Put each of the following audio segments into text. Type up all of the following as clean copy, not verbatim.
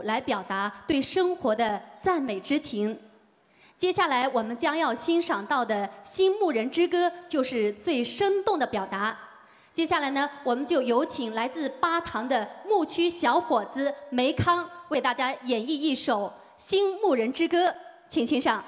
来表达对生活的赞美之情。接下来我们将要欣赏到的《新牧人之歌》就是最生动的表达。接下来呢，我们就有请来自巴塘的牧区小伙子梅康为大家演绎一首《新牧人之歌》，请欣赏。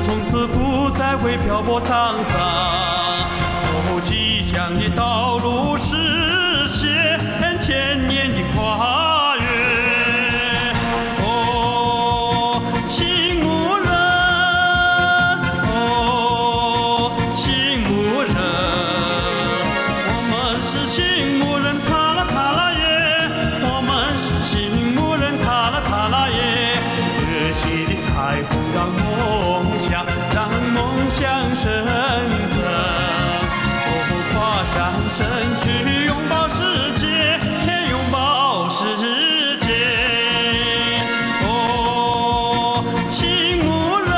从此不再会漂泊沧桑，吉祥的道路实现千年的跨越。新牧人，新牧人，我们是新牧人，塔拉塔拉耶，我们是新牧人，塔拉塔拉耶，热血的彩虹让梦想升腾，跨上身去拥抱世界，拥抱世界。新牧人，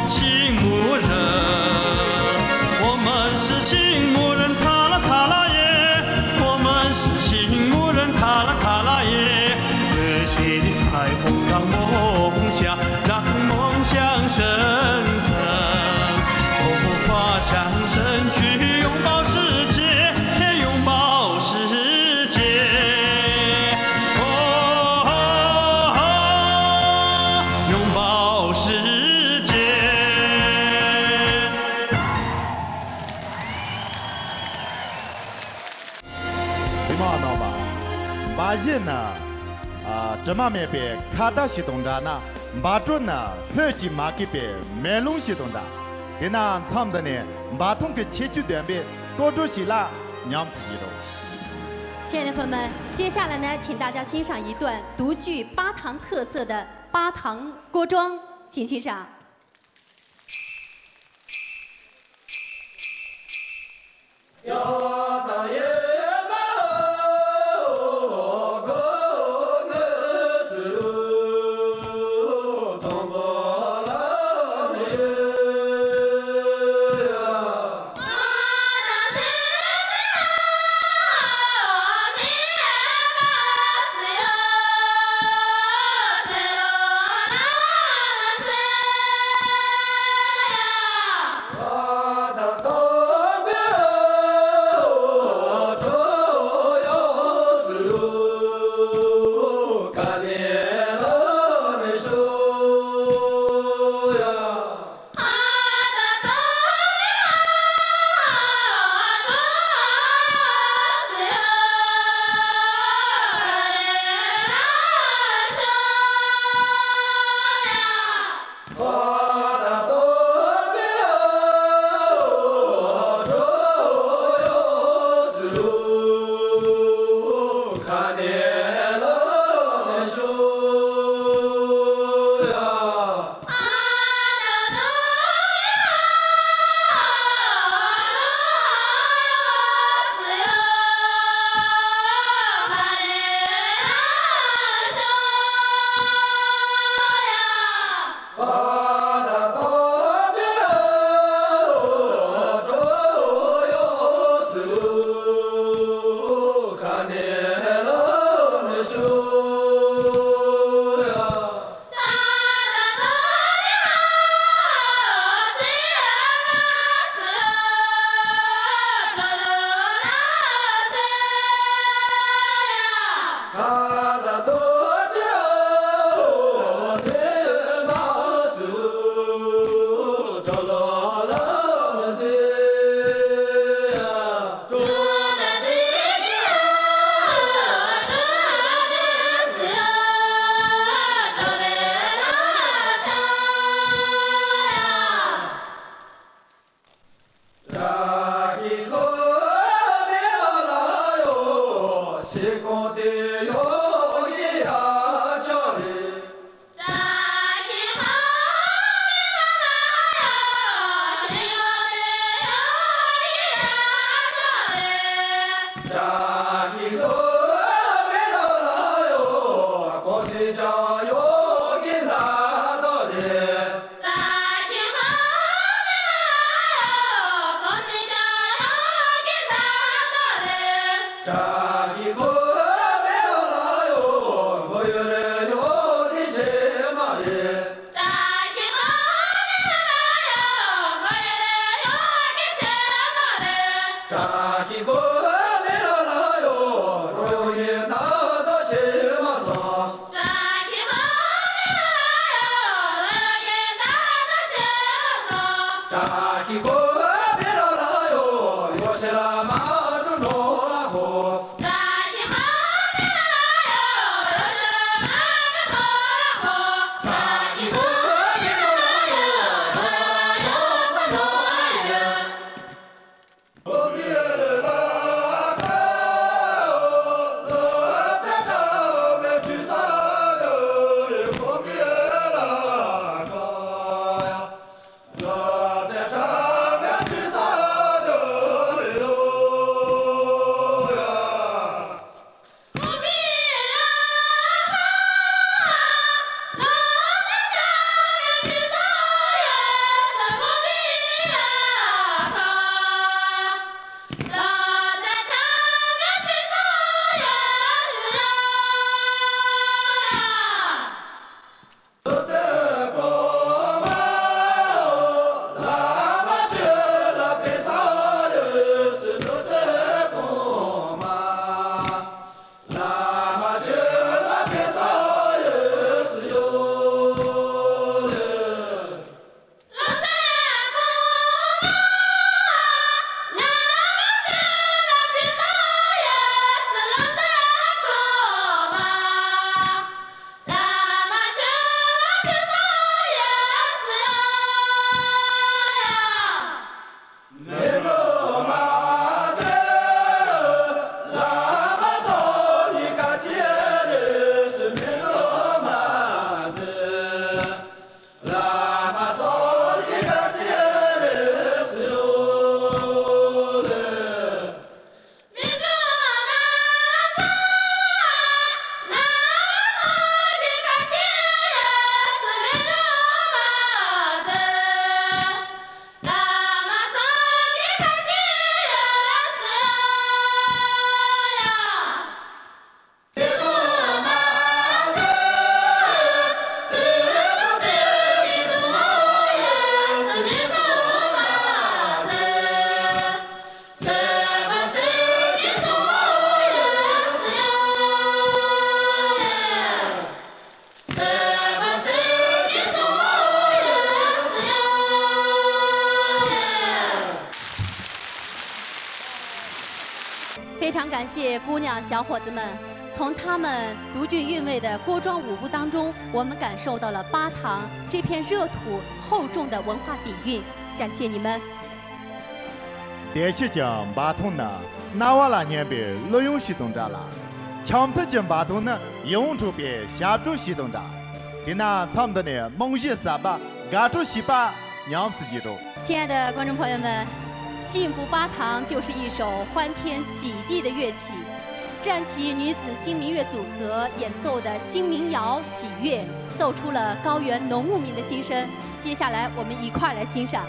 新牧人，我们是新牧人，塔拉塔拉耶，我们是新牧人，塔拉塔拉耶，热血的彩虹让梦想。 向升腾，跨上身去拥抱世界，拥抱世界。拥抱世界。对嘛，老板，把人呢，这嘛面别看到系统着呢。 马准呢，普及马给别美容系统的，给那唱的呢，马通个切去段别多做些啦，娘是一种。亲爱的朋友们，接下来呢，请大家欣赏一段独具巴塘特色的巴塘锅庄，请欣赏。 Oh 非常感谢姑娘小伙子们，从他们独具韵味的锅庄舞步当中，我们感受到了巴塘这片热土厚重的文化底蕴。感谢你们。电视讲巴通呢，那瓦拉年边录用系统着了，强迫讲巴通呢，用出边下周系统着，给那差不多呢，梦日三八，嘎出西巴，娘死几周。亲爱的观众朋友们，幸福巴塘就是一首欢天喜地的乐曲，战旗女子新民乐组合演奏的新民谣《喜悦》，奏出了高原农牧民的心声。接下来我们一块来欣赏。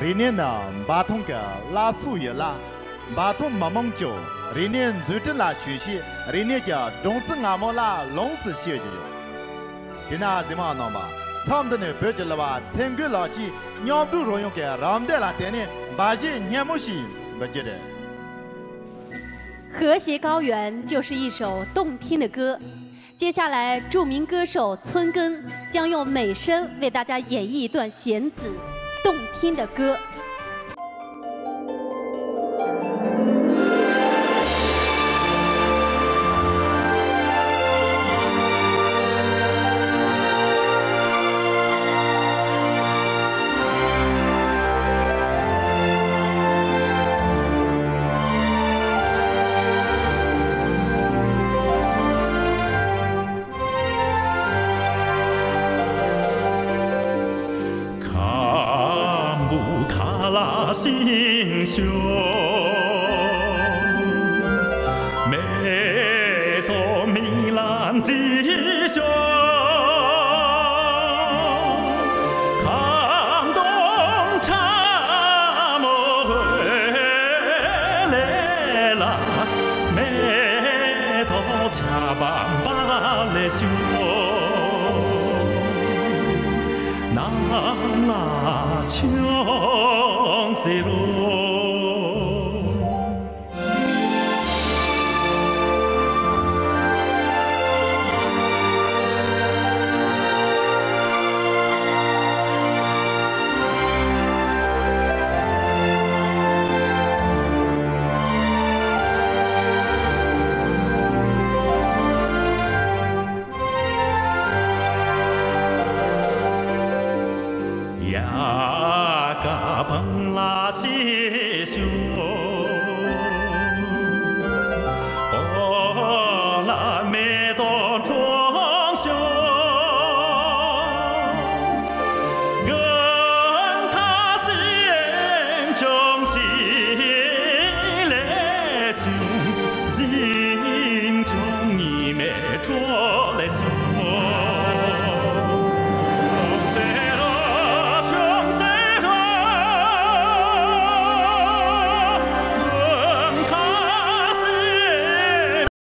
人家呢把通个拉素也拉，把通毛毛酒，人家最正拉学习，人家叫种子阿莫拉龙是学习哟。今那怎么弄吧？他们的呢不就了吧？参个老几，娘都容易给让得了点呢，把些年木西不记得。和谐高原就是一首动听的歌。接下来，著名歌手村根将用美声为大家演绎一段弦子动听的歌。心胸，每朵米兰吉祥，看东茶莫来啦，每朵茶板板来香，那秋色路。呀，个本拉西修。